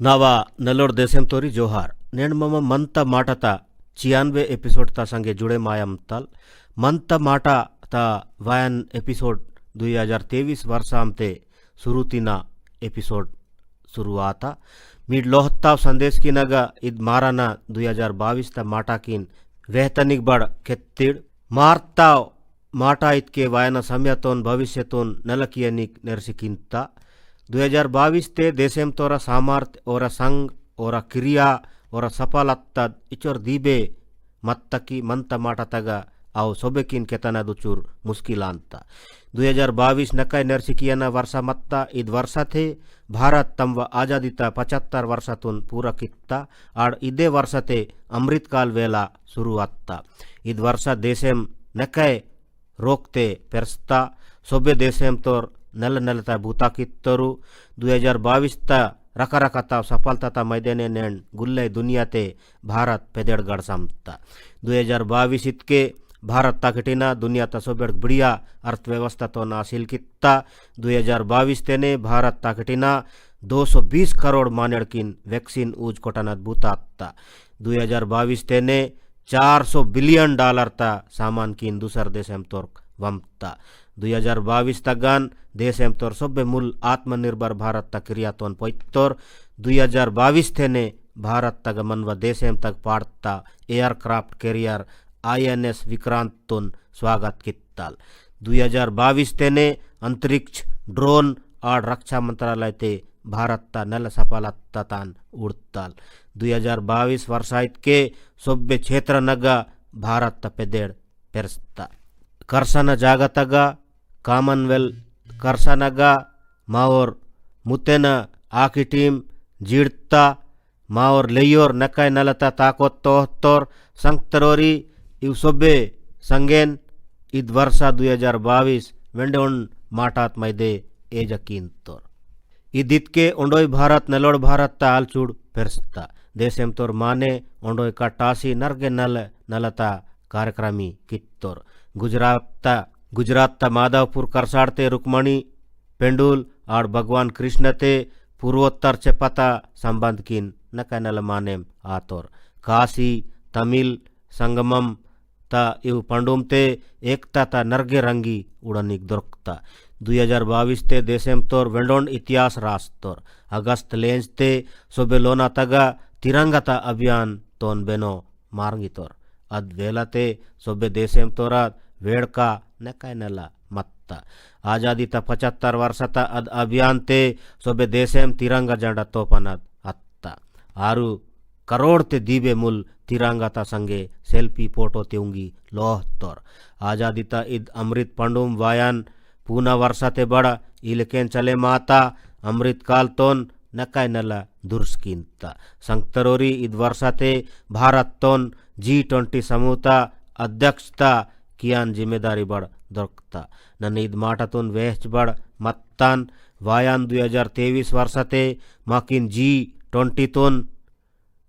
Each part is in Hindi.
ನಾವ ನಲ್ಲೋಡ್ ದೇಶಂ ತೋರಿ ಜೋಹಾರ್ ನೇಣ್ ಮಮ ಮಂತ ಮಾಟತ 96 ಎಪಿಸೋಡ್ ತ ಸಂಗೆ जुड़े मायम तल मंत माटा ता वायन एपिसोड 2023 वर्षामते सुरुतिना एपिसोड शुरुआता मीड लोहत्ताव संदेश की नगा इद माराना 2022 ता माटा किन वेहतनिक बड़ केत्तिड़ मार्ताव माटा इतके वायना समयतोन भविष्यतोन नलकियनिक नेर्सिकिंता 2022 ते देशेम तोरा सामर्थ्य और संग और क्रिया और सफलता इचोर दीबे मत्तकी मंत माटा तगा आव सोबेकिन केतना दुचूर मुश्किलांता 2022 नकाय नर्सिकियना वर्षा मत्ता इद वर्षा थे भारत तंव आजादीता 75 वर्षातून पूरा कित्ता आड़ इदे वर्षा थे अमृत काल वेला शुरुआत्ता इद वर्षा देशेम नकाय रोकते पेरस्ता सोबे देशेम तोर नल नलता भूता कित्तरू 2022 ता रकरकता सफलता मैदाने नेण गुल्ले दुनिया ते भारत पेदेड़ गड़समता 2022 इतके भारत ताकटिना दुनिया ता सोबेड़ बढ़िया अर्थव्यवस्था तो नासिल कित्ता 2022 तेने भारत ताकटिना 220 करोड़ मानेड़किन वैक्सीन ऊज कोटनद भूतात्ता 2022 तेने $400 बिलियन ता सामान किन दूसर देश एम तोर वमता 2022 तगान देश एम तोर सोबे मूल आत्मनिर्भर भारत तक क्रियातोन पोइत्तोर 2022 थेने भारत तक मनव देश एम तक पाड़ता एयरक्राफ्ट कैरियर INS विक्रांत तोन स्वागत कित्ताल 2022 तेने अंतरिक्ष ड्रोन और रक्षा मंत्रालय ते भारत ता नल सफलता तान उड़ताल 2022 वर्षाइत के सोबे क्षेत्र नगा भारत ता पेदेड़ पेरस्ता करसन जागतगा कामनवेल्थ करसनगा माओर मुतेन आकी टीम जीड़ता माओर लेयोर नकाय नलता ताकोत तोहत्तोर संगतरोरी इव सोबे संगेन इद वर्षा 2022 वेंडोन माटात मैदे एजकींतोर इदित के ओंडोय भारत नलोड़ भारत ता आलचूड़ पेरस्ता देशेम तोर माने ओंडोय का टासी नरगे नलता कार्यक्रमी कित्तोर गुजरात ता माधवपुर करसाड़ते रुक्मणी पेंडुल और भगवान कृष्ण ते पूर्वोत्तर चे पता संबंध किन नका नल मानेम आतोर काशी तमिल संगमम ता इव पंडुम ते एकता ता नरगे रंगी उड़निक दुर्कता 2022 ते देशेम तोर वेंडोन इतिहास रास्तोर अगस्त लेंस ते सोबे लोना तगा तिरंगा ता अभियान तोन बेनो मारंगी तोर अद वेला ते सोबे देशेम तोरा वेड़का नकाय नला मत्ता आजादी ता 75 वर्षता अद अभियान ते सोबे देशेम तिरंगा झंडा तोपनद अत्ता 6 करोड़ ते दीबे मुल तिरंगा ता संगे सेल्फी फोटो तेउंगी लोह तोर आजादी ता इद अमृत पंडुम वायन पूना वर्षा ते बड़ा इलकेन चले माता अमृत काल तोन नकाय नला दुर्स्किंता संगतरोरी इद वर्षा ते भारत तोन G20 समूहता अध्यक्षता कियान जिम्मेदारी बड़ दొరकता नन इद माटातून वेहच बड़ मत्तान वायान 2023 वर्षते माकिन G20 तोन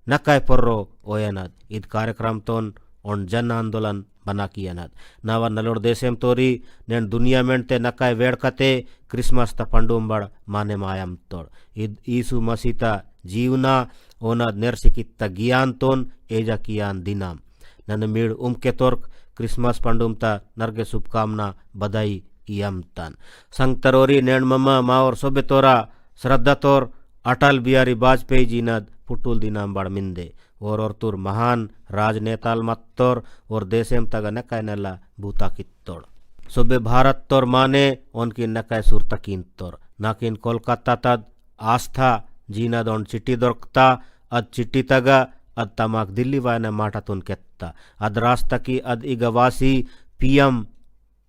नकाय पर्रो ओयनद इद कार्यक्रम तोन ओन जन आंदोलन बना कियनद नावा नलोड़ देशेम तोरी नेन दुनिया मेंटे नकाय वेड़कते क्रिसमस ता पंडुम बड़ माने मायम तोड़ इद ईसु मसीता जीवना ओनद नेर्सिकित्ता गियान तोन एजा कियान दिनाम नन मीड़ उमके तोर्क क्रिसमस पंडुम ता नरगे शुभकामना बधाई इयम तान संगतरोरी नेण ममा माओर सोबे तोरा श्रद्धा तोर अटल बिहारी वाजपेयी जीनद पुटुल दिनाम बड़ मिंदे और तुर महान राजनेताल मत्तोर और देशेम तगा नकाय नला भूता कित्तोड़ सोबे भारत तोर माने उनकी नकाय सुरतकीन तोर नाकिन कोलकाता तद आस्था जीनद ओन चिट्टी दొరकता अद चिट्टी तगा अद तमाक दिल्ली वायना माटातून केत्ता अद रास्ता की अद इगवासी PM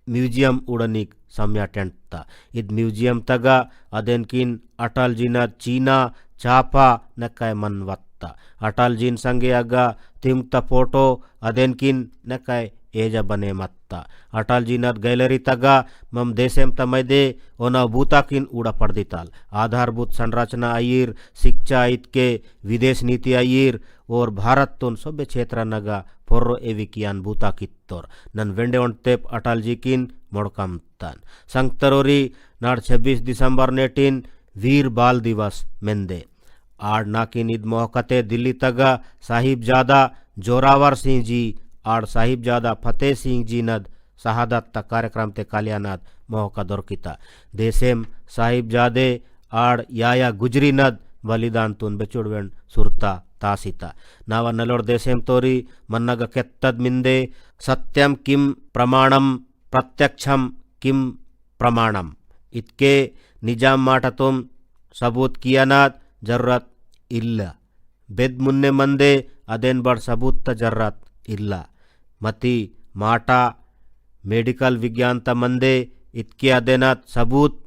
म्यूजियम उड़निक सम्या टेंटता इद म्यूजियम तगा अदेन किन अटल जीना चीना चापा नकाय मनवत्ता अटल जीन संगे अगा तिमता फोटो अदेन किन नकाय एजा बने मत्ता अटल जीनद गैलरी तगा मम देशेम तमैदे ओना भूता किन उड़ा पड़दिताल आधारभूत संरचना आयिर शिक्षा इतके विदेश नीति आयिर और भारत तोन सोबे क्षेत्र नगा पोर्रो एविकियान भूता कित्तोर नन वेंडे तेप अटल जी किन मोड़कम तान संगतरोरी नाड़ 26 दिसंबर नेटिन वीर बाल दिवस मेंदे आड़ नाकिन ईद मोहकते दिल्ली तगा साहिबजादा जोरावर सिंह जी आड़ साहिबजादा फतेह सिंह जी नद शहादत ता कार्यक्रम ते कालियानाद मोहका दొరికిता देशेम साहिबजादे आड़ याया गुजरी नद बलिदान तुन बेचुड़वेन सुरता तासिता नाव नलोड़ देशेम तोरी मन्नग केत्तद मिंदे सत्यम किम प्रमाणम प्रत्यक्षम किम प्रमाणम इतके निजाम माट तुम सबूत कियानाद जरूरत इल्ला बेद मुन्ने मंदे अदेन बड़ सबूत त जरूरत इल्ला मती माटा मेडिकल विज्ञान त मंदे इतके अदेनात सबूत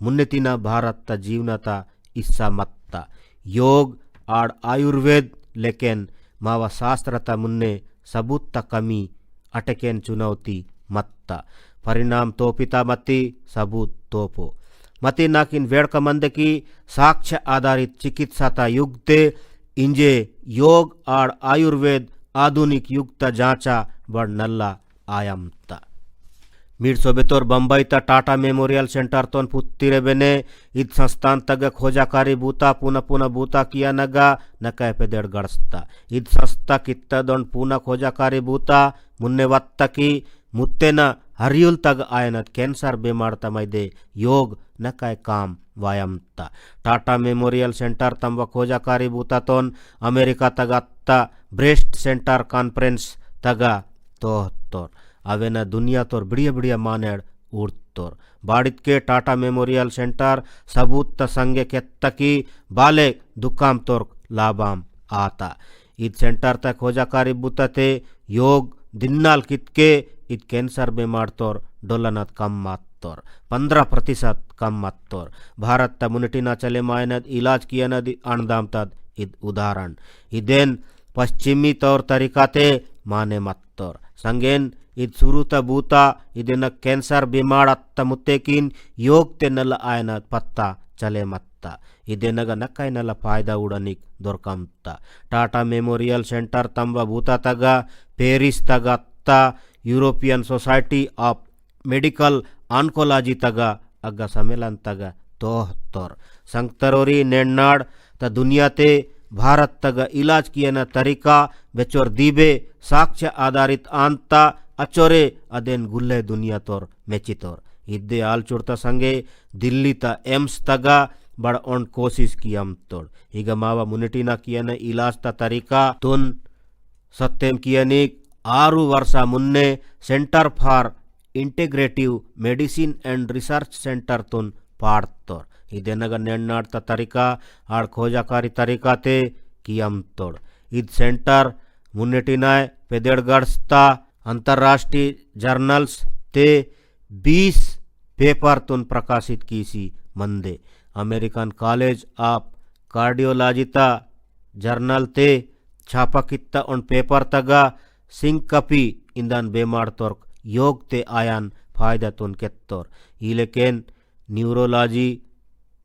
मुन्नेतिना भारत त जीवनता इस्सा मत्ता योग आड़ आयुर्वेद लेकिन मावा शास्त्र त मुन्ने सबूत त कमी अटकेन चुनौती मत्ता परिणाम तोपिता मती सबूत तोपो मती नाकिन वेड़क मंद की साक्ष्य आधारित चिकित्सा ता युगते इंजे योग आड़ आयुर्वेद आधुनिक युग ता जांचा बड़ नल्ला आयमता मीड सोबेतोर बंबई ता टाटा मेमोरियल सेंटर तोन पुत्तिरे बेने इद संस्थान तग खोजाकारी बूता पुनः पुनः बूता किया नगा नकै पे देड़ गड़स्ता इद संस्था कित्ता दोन पुनः खोजाकारी बूता मुन्ने वत्ता की मुत्ते न हरियुल तग आयनत कैंसर बीमार तमैदे योग नकै काम वायमता टाटा मेमोरियल सेंटर तंव खोजाकारी बूता तोन अमेरिका तग अत्ता ब्रेस्ट सेंटर कॉन्फ्रेंस तगा तोहत्तोर अवेन दुनिया तोर बढ़िया बढ़िया मानेड़ उड़तोर बाड़ित के टाटा मेमोरियल सेंटर सबूत त संगे केत्तकी बाले दुकाम तोर लाभाम आता इद सेंटर तक खोजाकारी बुतते योग दिन्नाल कितके इद कैंसर बीमार तोर डोलनत कम मात्तोर 15% कम मात्तोर भारत त मुनिटिना चले मायनद इलाज किया नद अणदाम तद इद उदाहरण इदेन पश्चिमी तौर तरीकाते माने मत्तोर संगेन इद सुरुत बूता इदेन कैंसर बीमार अत्त मुत्तेकिन योग ते नल आयनत पत्ता चले मत्ता इदेनग नक्काय नल फायदा उड़निक दोरकमता टाटा मेमोरियल सेंटर तंब बूता तगा पेरिस तगा अत्ता European society of medical oncology तगा अग्गा सम्मेलन तगा तोहत्तोर संगतरोरी नेन्नाड त दुनियाते भारत तग इलाज कियन तरीका बेचोर दीबे साक्ष्य आधारित आंता अचोरे अदेन गुल्ले दुनिया तोर मेचितोर इद्दे आलचुड़ता संगे दिल्ली ता एम्स तगा बड़ ओन कोशिश कियम तोड़ इग मावा मुनिटिना कियन इलाज ता तरीका तुन सत्यम कियनिक 6 वर्ष मुन्ने centre for integrative medicine and research centre तुन पाड़तोर इदेनग नेन्नाड ता तरीका आड़ खोजाकारी तरीका ते कियम तोड़ इद सेंटर मुन्नेटिनाय पेदेड़गढ़स्ता अंतर्राष्ट्रीय जर्नल्स ते 20 पेपर तुन प्रकाशित कीसी मंदे अमेरिकन कॉलेज ऑफ कार्डियोलॉजिता जर्नल ते छापा कित्ता उन पेपर तगा सिंकपी इंदन बेमार तोर योग ते आयान फायदा तुन केत्तोर इलेकेन न्यूरोलॉजी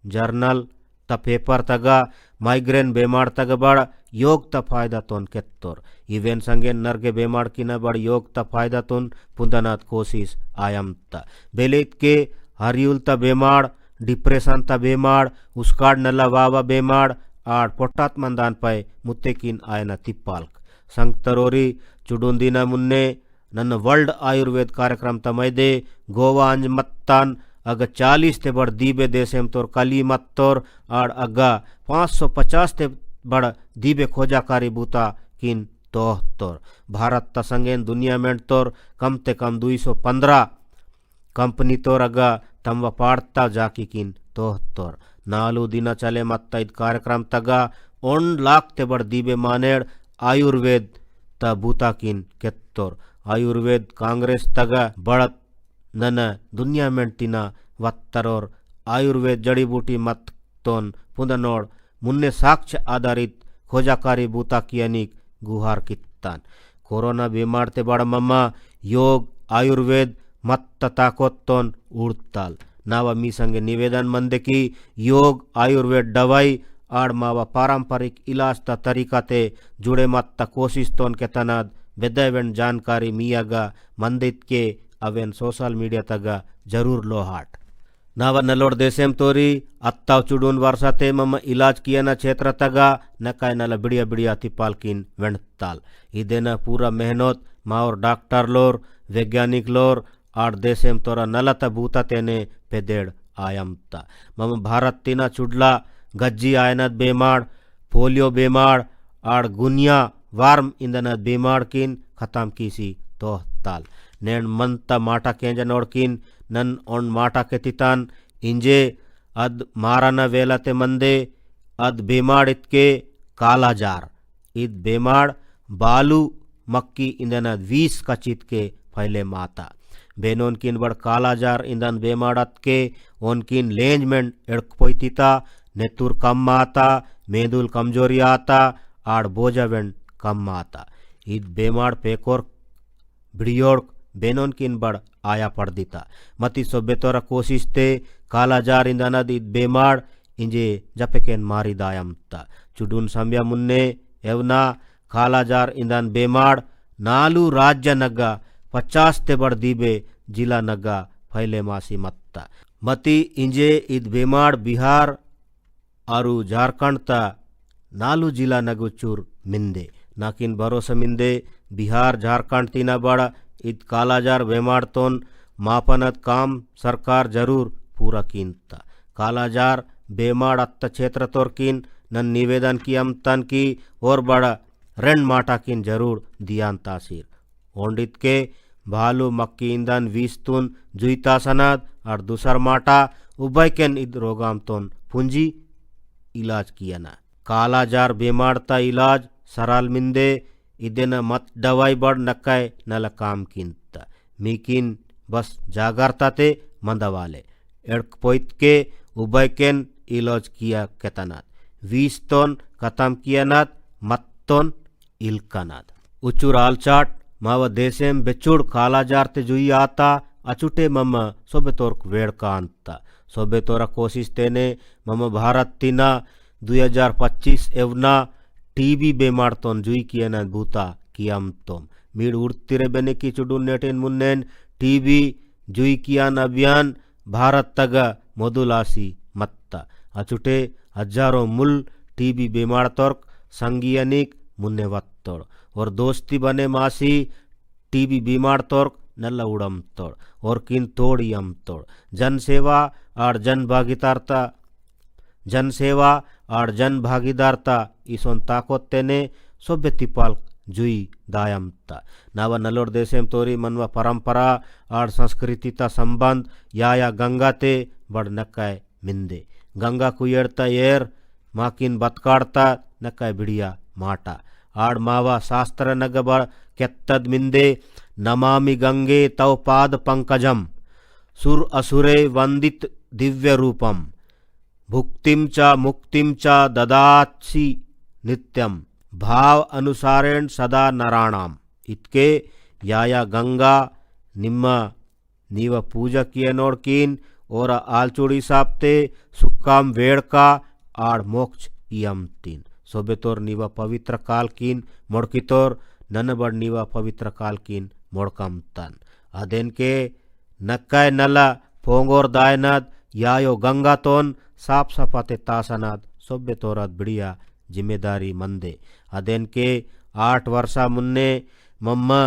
जर्नल त पेपर तगा माइग्रेन बेमार तग बड़ योग त फायदा तुन केत्तोर इवेन संगे नर्गे बेमार की न बड़ योग त फायदा तुन पुंदनात कोशिश आयमता बेलेत के हरियुल त बेमार डिप्रेशन त बेमार उसकाड नला वावा बेमार आड़ पोट्टात मंदान पाए मुत्तेकिन आयन तिप्पाल्क संगतरोरी चुडुंदिना मुन्ने नन्न वर्ल्ड आयुर्वेद कार्यक्रम तमैदे गोवा अंज मत्तान अग 40 ते बड़ दीबे देशेम तोर कली मत्तोर आड़ अग्गा 550 ते बड़ दीबे खोजाकारी बूता किन तोहत्तोर भारत त संगेन दुनिया में तोर कम ते कम 215 कंपनी तोर अग्गा तंव पाड़ता जाकी किन तोहत्तोर 4 दिन चले मत्ता इद कार्यक्रम तगा 1 लाख ते बड़ दीबे मानेड़ आयुर्वेद त बूता किन केत्तोर आयुर्वेद कांग्रेस तगा बड़त नन दुनिया में तिना वत्तरोर आयुर्वेद जड़ी बूटी मत तोन पुंदनोड़ मुन्ने साक्ष्य आधारित खोजाकारी बूता कियनिक गुहार कित्तान कोरोना बीमार ते बड़ मम्मा योग आयुर्वेद मत्त ताकोत्तोन उड़ताल नावा मी संगे निवेदन मंदे की योग आयुर्वेद दवाई आड़ मावा पारंपरिक इलाज ता तरीका ते जुड़े मत्त कोशिश तोन के तनाद बेदवेन जानकारी मियागा मंदित के अवेन सोशल मीडिया तगा जरूर लो हाट नाव नलोड देशेम तोरी अत्ताव चुडून वर्षाते मम इलाज कियना क्षेत्र तगा नकाय नला बिड़िया बिड़िया तिपाल किन वेंडताल इदेना पूरा मेहनत माओर डॉक्टर लोर वैज्ञानिक लोर आड़ देशेम तोरा नलता भूता तेने पेदेड़ आयमता मम भारत तीना चुडला गज्जी आयनत बेमाड़ पोलियो बेमाड़ आड़ गुनिया वार्म इंदनत बेमाड़ किन खत्म कीसी तोहताल नेण मंता माटा केंजा नोड़किन नन ओन माटा के तितान इंजे अद माराना वेलाते मंदे अद बेमाड़ इतके काला जार इद बेमाड़ बालू मक्की इंदन 20 का चित के फैले माता बेनोन किन बड़ काला जार इंदन बेमाड़त के ओनकिन लेंजमेंट एड़कपोइतिता नेतुर कम माता मेदुल कमजोरी आता आड़ बोझावेंड कम माता इद बेमाड़ पेकोर बिड़ियोड़ बेनोन किन बड़ आया पड़ दीता मती सोबेतोरा कोशिश ते काला जार इंदाना दी बेमाड़ इंजे जपेकेन मारी दायमता चुडून सम्या मुन्ने एवना काला जार इंदान बेमाड़ नालू राज्य नग्गा 50 ते बड़ दीबे जिला नग्गा फैले मासी मत्ता मती इंजे इद बेमाड़ बिहार आरु झारखंड ता नालू जिला नगुचूर मिंदे नाकिन भरोसा मिंदे बिहार झारखंड तीना बड़ इद कालाजार बेमाड़तोन मापनत काम सरकार जरूर पूरा कीनता कालाजार बेमाड़ अत्त क्षेत्र तोर किन नन निवेदन की अमतन की और बड़ा रेंड माटा किन जरूर दियान तासीर ओंडित के भालू मक्की इंदन 20 तुन जुईता सनद और दूसर माटा उभयकेन इद रोगाम तोन पुंजी इलाज किया ना कालाजार बेमाड़ता इलाज सराल मिंदे इदेना मत दवाई बड़ नक्काय नला काम किंता मीकिन बस जागरता ते मंदवाले एड़कपोइत के उभयकेन इलाज किया केतनात 20 तोन खत्म किया नात मत्तोन इलकनात उचुर आलचाट माव देशेम बेचुड़ कालाजार ते जुई आता अचुटे मम सोबेतोर वेड़का अंता सोबेतोरा कोशिश तेने मम भारत तीना 2025 एवना टीबी बेमाड़ तोन जुई कियना भूता कियाम तोम मीड़ उड़तिरे बेने की चुडून नेटेन मुन्नेन टीबी जुई कियान अभियान भारत तग मोदुलासी मत्ता अचुटे हजारों मुल टीबी बेमाड़ तोर्क संगियनिक मुन्ने वत्तोड़ और दोस्ती बने मासी टीबी बीमाड़ तोर्क नल्ला उड़म तोड़ और किन तोड़ी अम तोड़ जन सेवा और जन भागीदारता इसोन ताकोत तेने सोबे तिपाल जुई दायमता नावा नलोर देशेम तोरी मनवा परंपरा और संस्कृतिता संबंध या गंगा ते बड़ नक्काय मिंदे गंगा कुयेड़ता येर माकिन बतकाड़ता नक्काय बिड़िया माटा आड़ मावा शास्त्र नग बड़ केत्तद मिंदे नमामि गंगे तव पाद पंकजम सुर असुरे वंदित दिव्य रूपम भुक्तिम च मुक्तिम च ददात्सि नित्यम भाव अनुसारेण सदा नराणाम इतके याया गंगा निम्म नीव पूजा किए नोड़कीन और आलचूड़ी साप्ते सुक्काम वेड़का आड़ मोक्ष इयम तीन सोबेतोर नीवा पवित्र काल कीन मोड़कितोर नन बड़ नीवा पवित्र काल कीन मोड़कम तन अदेन के नक्काय नला पोंगोर दायनद यायो गंगा तोन साफ सफाते तासनाद सोबे तोरात बिड़िया जिम्मेदारी मंदे अदेन के 8 वर्षा मुन्ने मम्मा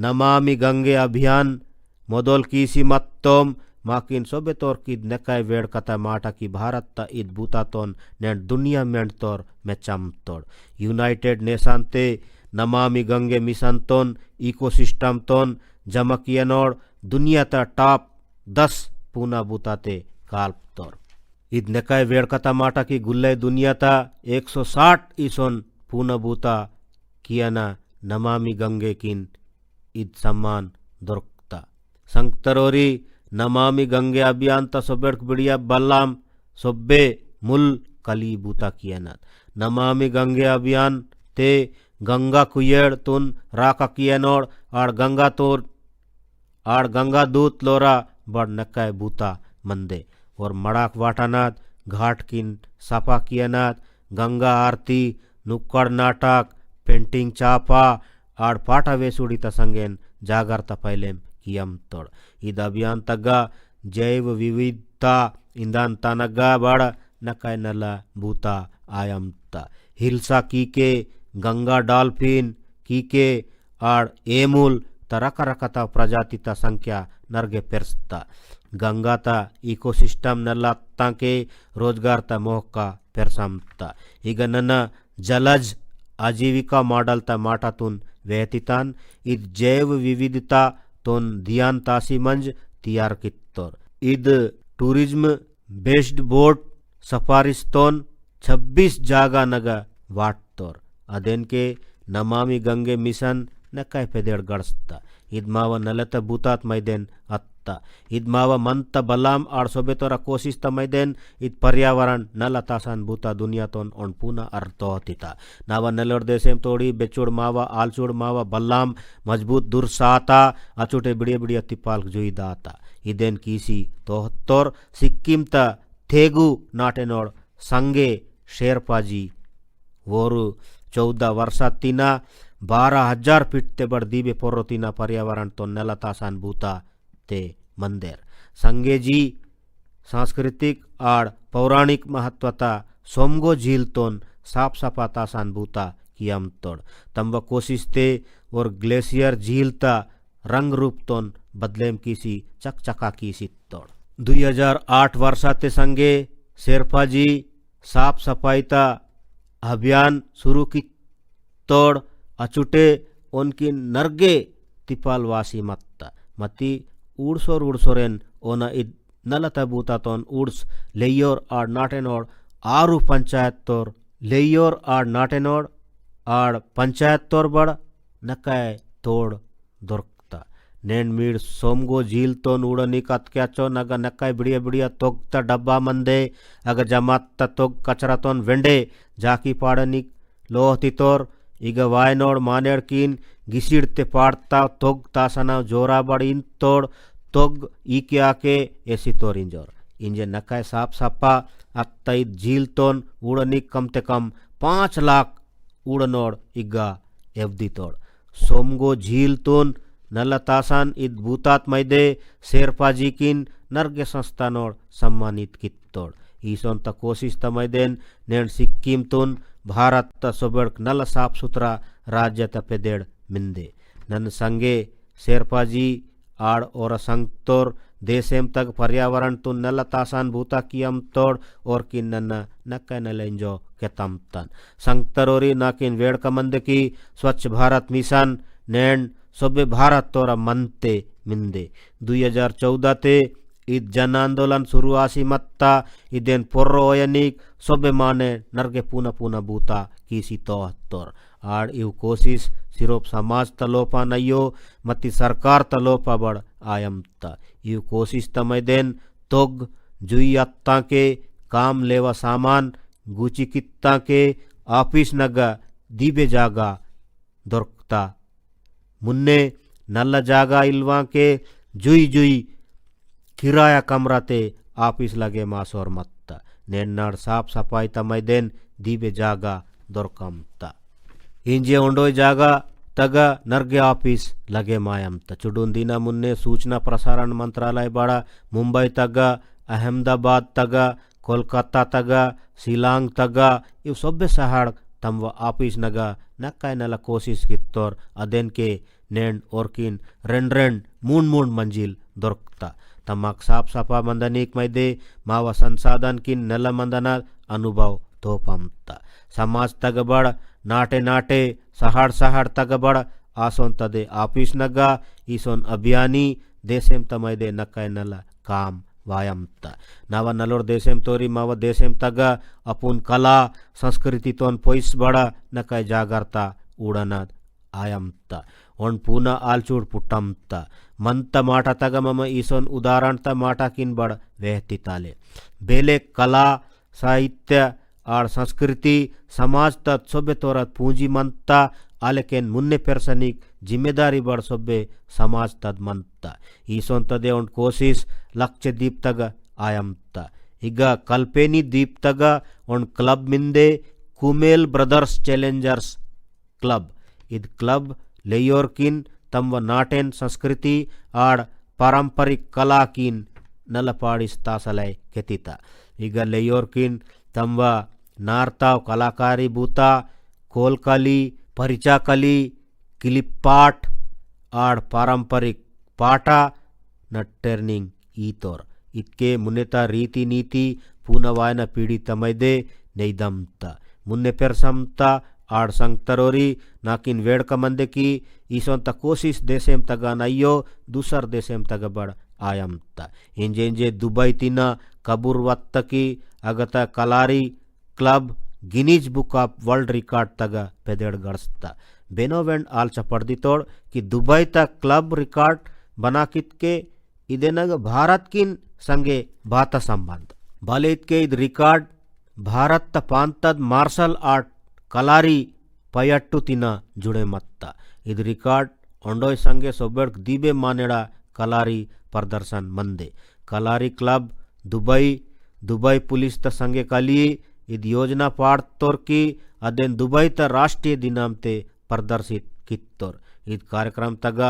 नमामि गंगे अभियान मोदोल कीसी मत्तोम माकिन सोबे तोर की नकाय वेड़ कता माटा की भारत ता ईद बूता तोन नेट दुनिया मेंट तोर में चम तोड़ यूनाइटेड नेशन ते नमामि गंगे मिशन तोन इकोसिस्टम तोन जमकियनोड़ दुनिया ता टॉप 10 पूना बूताते काल्प तोर ईद नकाय वेड़ कता माटा की गुल्ले दुनिया ता 160 ईसोन पूना बूता कियाना नमामि गंगे किन ईद सम्मान दुर्कता संगतरोरी नमामि गंगे अभियान ता सोबेड़क बिड़िया बल्लाम सोबे मुल कली बूता कियाना नमामि गंगे अभियान ते गंगा कुयेड़ तुन राका कियानोड़ आड़ गंगा दूत लोरा बड़ नकाय बूता मंदे और मड़ाक वाटानाथ घाट किन साफा कियानाथ गंगा आरती नुक्कड़ नाटक पेंटिंग चापा आड़ पाटा वेसुड़ी तसंगेन जागरता पहलेम कियम तोड़ इद अभियान तग्गा जैव विविध ता इंदान तनगा बड़ नकाय नला बूता आयमता हिल्सा कीके गंगा डॉल्फिन कीके आड़ एमुल तरकरकता प्रजातिता संख्या नर्गे पेर्स्ता गंगाता इकोसिस्टम नल्लात्ता के रोजगार ता मोहका पेरसमता ಈಗ ನನ್ನ जलज आजीविका मॉडल ता माटातून वेहतितान इद जैव विविधता तोन धियान तासी मंज तैयार कित्तोर इद टूरिज्म बेस्ड बोट सफारिस्तोन 26 जागा नगा वाटतोर अदेन के नमामि गंगे मिशन नकाय पेदेड़ गड़स्ता इद माव नलत बूतात मैदेन अत्ता इद माव मंत बलाम आड़ सोबे तोरा कोशिश त मैदेन इद पर्यावरण नल तासान बूता दुनिया तोन ओन पूना अर्थ होतिता नाव नलोड़ देशेम तोड़ी बेचुड़ मावा आलचुड़ मावा बल्लाम मजबूत दुर्साता अचुटे बिड़िया बिड़िया तिपाल जुई दाता इदेन कीसी तोहत्तोर सिक्किम त थेगु नाटेनोड़ संगे शेरपाजी वोरु 14 वर्षात्तीना 12,000 फीट ते बड़ दीबे पोर्रोतीना पर्यावरण तो नल तासान बूता ते मंदिर संगेजी सांस्कृतिक आड़ पौराणिक महत्वता सोमगो झील तोन साफ सफा तासान बूता कियम तोड़ तंब कोशिश ते और ग्लेशियर झील ता रंग रूप तोन बदलेम कीसी चकचका कीसी तोड़ 2008 वर्षाते संगे शेरपाजी साफ सफाई ता अभियान शुरू की तोड़ अचुटे उनकी नर्गे तिपालवासी मत्ता मती ऊड़सोरेन ओना इद नलता बूता तोन ऊड्स लेयोर आड़ नाटेनोड़ आरु पंचायत तोर लेयोर आड़ नाटेनोड़ आड़ पंचायत तोर बड़ नकाय तोड़ दोरकता नेन मीड़ सोमगो झील तोन उड़नी कत्क्याचो नगा नकाय बिड़िया बिड़िया तोगता डब्बा मंदे अगर जमात तोग कचरा तोन वेंडे जाकी पाड़नी लोहती तोर ಈಗ ವಾಯ್ನೋಡ್ ಮಾನೇಡ್ಕಿನ್ ಗಿಸಿಡ್ತೆ ಪಾಡ್ತಾ ತೊಗ್ ತಾಸನ ಜೋರಾ ಬಡಿನ್ ತೋಡ್ ತೊಗ್ ಈಕೆ ಆಕೆ ಎಸಿ ತೋರಿಂಜೋರ್ इंजे नकाय साफ सफा अत्तईद झील तोन उड़नी कम ते कम 5 लाख उड़नोड़ इग्गा एवदी तोड़ सोमगो झील तोन नलतासान इद भूतात मैदे शेरपाजी किन नर्गे संस्थानोड़ सम्मानित कित्तोड़ ईसोन त कोशिश त मैदेन नेण सिक्किम तोन भारत त सोबड़ नल साफ सुथरा राज्य त पेदेड़ मिंदे नन संगे शेरपाजी आड़ और संगतोर देशेम तक पर्यावरण तु नल तासान भूता कियम तोड़ और किन नन्न नक्का नलेंजो केतम तन संगतरोरी नाकिन वेड़क मंद की स्वच्छ भारत मिशन नैन सोबे भारत तोरा मनते मिंदे 2014 ते ईद जन आंदोलन शुरू आसी मत्ता इदेन पोर्रो ओयनिक सोबे माने नर्गे पूना पूना बूता कीसी तोहत्तोर आड़ इव कोशिश सिरोप समाज तलोपा नयो मती सरकार तलोपा बड़ आयमता इव कोशिश तमैदेन तोग जुई अत्ता के काम लेवा सामान गुची कित्ता के ऑफिस नगा दीबे जागा दोरकता मुन्ने नल्ला जागा इल्वा के जुई जुई किराया कमराते ऑफिस लगे मासोर मत्ता नेन्नाड़ साफ सफाई तमैदेन दीबे जागा दोरकमता इंजे उंडोय जागा तग नर्गे ऑफिस लगे मायमता चुडून दिना मुन्ने सूचना प्रसारण मंत्रालय बड़ा मुंबई तग अहमदाबाद तग कोलकाता तग शिलांग तग इव सभ्य सहाड़ तम ऑफिस नगा नक्का नला कोशिश कित्तोर अदेन के नेण ओरकिन रेंड मून मून मंजिल दोरकता तमाक साफ सफा मंदनीक मैदे मावा संसाधन किन नल मंदना अनुभव तोपमता समाज तगबड़ नाटे नाटे सहाड़ सहाड़ तगबड़ आसोन तदे ऑफिस नगा ईसोन अभियानी देशेम तमैदे नक्का नल काम वायमता नव नलोर देशेम तोरी माव देशेम तग अपुन कला संस्कृति तोन पोइस बड़ा नकाय जागरता उड़नद आयमता ओन पूना आलचूड़ पुट्टमता मंत माटा तग मम ईसोन उदाहरण त माटा किन बड़ वेहती ताले बेले कला साहित्य आड़ संस्कृति समाज तत् सोबे तोरत पूंजी मंता आलेकेन मुन्ने पेरसनिक जिम्मेदारी बड़ सोबे समाज तद मंता ईसोन तदे उन कोशिश लक्ष्य दीप तग आयमता इग कल्पेनी दीप तग उन क्लब मिंदे कुमेल ब्रदर्स चैलेंजर्स क्लब इद क्लब लेयोर किन तम व नाटेन संस्कृति आड़ पारंपरिक कला किन ನಲಪಾಡಿಸ್ ತಾಸಲೈ ಕೆತಿತ ಈಗ ಲೆಯೋರ್ಕಿನ್ ತಂವ ನಾರ್ತಾವ್ ಕಲಾಕಾರಿ ಬೂತ ಕೋಲ್ಕಲಿ ಪರಿಚಾಕಲಿ किलिपाट आड़ पारंपरिक पाटा न टर्निंग ईतोर इतके मुन्नेता रीति नीति पूनवायन पीढ़ी तमैदे नैदमत मुन्ने पेरसमता आड़ संगतरोरी नाकिन वेड़क मंदे की ईसोंत कोशिश देशेम तग नಯ್ಯೋ दूसर देशेम तग बड़ आयमत इंजे इंजे दुबई तिना कबूर वत्तकी अगत Kalari club Guinness book of world record तग पेदेड़ गड़स्ता बेनोवेंड आलचा पड़दितोड़ कि दुबई तक क्लब रिकॉर्ड बना कितके इदेनग भारत किन संगे बात संबंध बाले इतके इद रिकॉर्ड भारत त पांतद मार्शल आर्ट कलारी पयट्टु तिना जुड़े मत्ता इद रिकॉर्ड ओंडोय संगे सोबेड़ दीबे मानेड़ा कलारी प्रदर्शन मंदे कलारी क्लब दुबई पुलिस त संगे कली इद योजना पाड़ तोर की अदेन दुबई त राष्ट्रीय दिनामते प्रदर्शित कित्तोर इद कार्यक्रम तग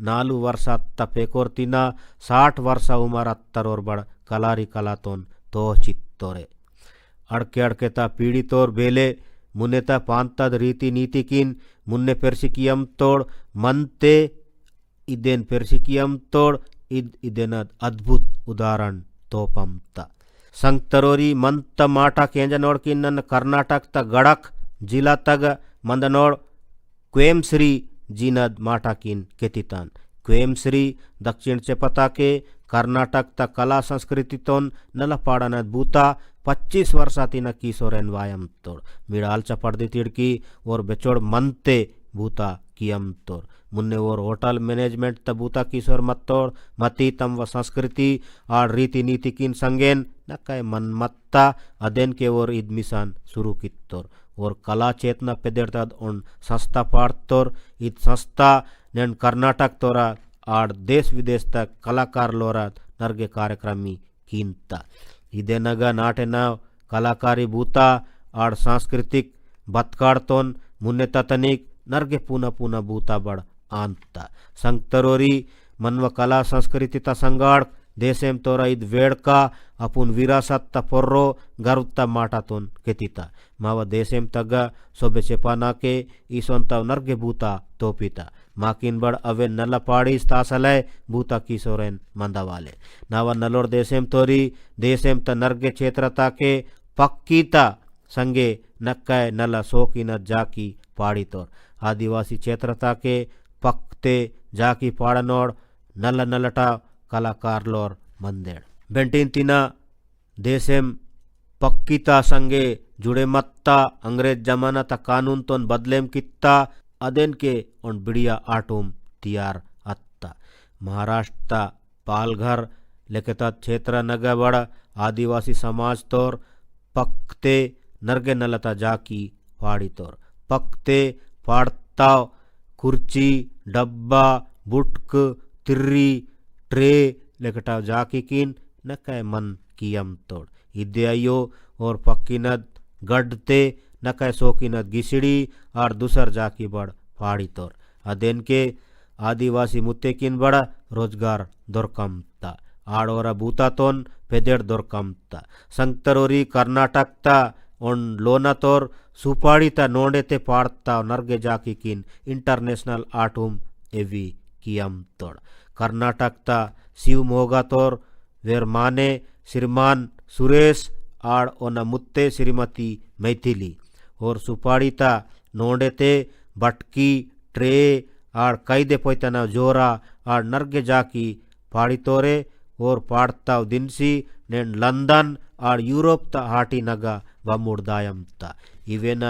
4 वर्ष पेकोर्तिन 60 वर्ष उमर अत्तरोर बड़ कलारी कलातोन तो चित्तोरे अड़के अड़के ता पीढ़ी तोर बेले मुन्ने ता पांतद रीति नीति किन मुन्ने पेर्सिकियम तोड़ मनते इदेन पेर्सिकियम तोड़ इदेन अद्भुत उदाहरण तोपमता संगतरोरी मंत माटा केंजनोड़ किन्न कर्नाटक ता गड़क जिला तग मंदनोड़ क्वेमश्री जीनद माटाकिन केतितान क्वेमश्री दक्षिण चेपता के कर्नाटक त कला संस्कृति तोन नलपाड़नद बूता 25 वर्षातिन कीसोरेन वायम तोड़ मिड़ालचा पड़दी तिड़की और बेचोड़ मनते बूता कियम तोड़ मुन्ने और होटल मैनेजमेंट त बूता कीसोर मत्तोड़ मती तम व संस्कृति और रीति नीति किन संगेन नकाय मन मत्ता अदेन के और इद मिसान शुरू कित्तोर और कला चेतना पेदेड़तद उन संस्था पाड़तोर इत संस्था नेन कर्नाटक तोरा आड़ देश विदेश तक कलाकार लोरात नर्गे कार्यक्रमी कीनता इदे नग नाटेन कलाकारी बूता आड़ सांस्कृतिक बतकाड़तोन मुन्ने ततनिक नर्गे पूना बूता बड़ आंता संगतरोरी मनव कला संस्कृति त संगाड़ देशेम तोरा इद वेड़का अपुन विरासत त पोर्रो गर्व त माटातोन केतिता माव देशेम तग सोबे चेपाना के ईसोंतव नर्गे बूता तोपिता माकिन बड़ अवे नलपाड़ी तासलय बूता किशोरेन मंदवाले नावा नलोर देशेम तोरी देशेम त नर्गे क्षेत्रता के पक्कीता संगे नक्कय नल सोकिन जाकी पाड़ी तोर आदिवासी क्षेत्रता के पक्ते जाकी पाड़नोड़ नल नलटा कलाकार लोर मंदेड़ बेंटिन तिना देशेम पक्कीता संगे जुड़े मत्ता अंग्रेज जमाना ता कानून तोन बदलेम कित्ता अदेन के उन बिड़िया आटूम तियार अत्ता महाराष्ट्र पालघर लेकेता क्षेत्र नगबड़ आदिवासी समाज तोर पक्ते नर्गे नलता जाकी पाड़ी तोर पक्ते पाड़ताव कुर्ची डब्बा बुटक तिर्री ट्रे लेकटाव जाकी किन नकाय मन कियम तोड़ इदे अयो और पक्कीनद गढ़ते नकाय सोकिनद गिसड़ी और दूसर जाकी बड़ फाड़ी तोर अदेन के आदिवासी मुत्ते किन बड़ा रोजगार दोरकमता आड़ोरा बूता तोन पेदेड़ दोरकमता संगतरोरी कर्नाटक ता उन लोना तोर सुपाड़ी ता नोंडे ते पाड़ता नर्गे जाकी किन इंटरनेशनल आटूम एवी कियम तोड़ कर्नाटक ता शिवमोगा तोर वेर माने श्रीमान सुरेश आड़ ओन मुत्ते श्रीमती मैथिली और सुपाड़ी ता नोंडे ते बटकी ट्रे आड़ कैदे पोइतना जोरा आड़ नर्गे जाकी पाड़ी तोरे और पाड़ताव दिनसी नेन लंदन आड़ यूरोप ता हाटी नगा वमुड़दायम ता इवेन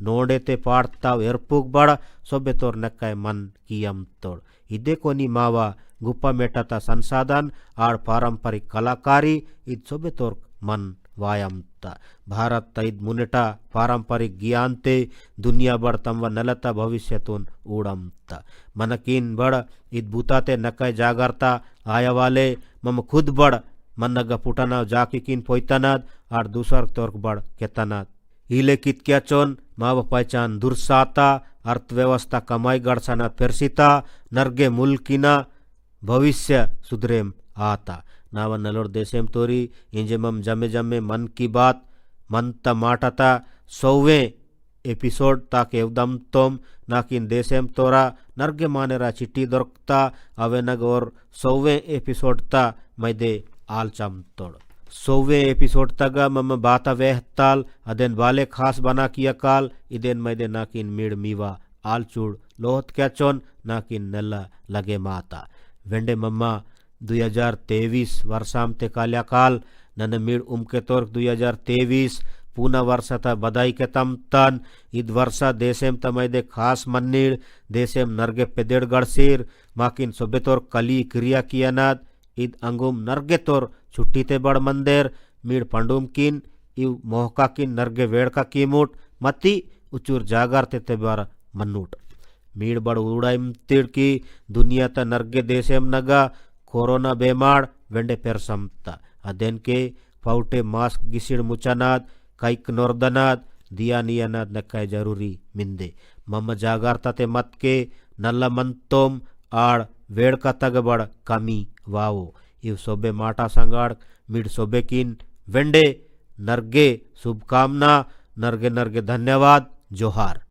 नोंडे ते पाड़ताव एरपुग बड़ सोबे तोर नक्काय मन कियम तोड़ इदे कोनी मावा गुप्पा मेटाता संसाधन आड़ पारंपरिक कलाकारी इद सोबे तोर मन वायम ता भारत तईद मुनेटा पारंपरिक ज्ञानते दुनिया बड़ तंव नलता भविष्यतुन ऊड़म ता मनकीन बड़ इद बूताते नकाय जागरता आया वाले मम खुद बड़ मनग पुटना जाकी किन पोइतनद आड़ दूसर तोर्क बड़ केतनद हिले कितक्या चोन माव पहचान दुर्साता अर्थव्यवस्था कमाई गड़सना पेरसिता नर्गे मुल्किना भविष्य सुधरेम आता नाव नलोर देशेम तोरी इंजेमम जमे जमे मन की बात मंत माटता 100वें एपिसोड ताके उदम तोम नाकिन देशेम तोरा नर्गे मानेरा चिट्टी दొరుకుతా अवे नग और 100वें एपिसोड ता मैदे आलचम तोड़ 100वें एपिसोड तग मम बाता वेहताल अदेन वाले खास बना किया काल इदेन मैदे नाकिन मीड मीवा आलचूड़ लोहत कैचोन नाकिन नल्ला लगे माता वेंडे मम्मा 2023 वर्षाम ते काल्या काल नन मीड उमके तोर 2023 पूना वर्षता बधाई के तम तन इद वर्षा देशेम तमैदे खास मन्नीड़ देशेम नर्गे पेदेड़ गड़सीर माकिन सोबे तोर कली क्रिया कियानाद इद अंगुम नर्गे तोर छुट्टी ते बड़ मंदेर मीड़ पंडुम किन इव मोहका किन नर्गे वेड़का कीमुट मती उचूर जागर ते बार मन्नूट मीड़ बड़ उड़ाइम तिड़की दुनिया त नर्गे देशेम नगा कोरोना बेमाड़ वेंडे पेरसमता अदेन के पाउटे मास्क गिसिड़ मुचनाद कैक नोर्दनाद दिया नियनाद नक्काय जरूरी मिंदे मम जागरता ते मत के नल्ला मंतोम आड़ वेड़का तग बड़ कमी वाओ इव सोबे माटा संगाड़ मिड सोबे किन वेंडे नर्गे शुभकामना नर्गे नर्गे धन्यवाद जोहार।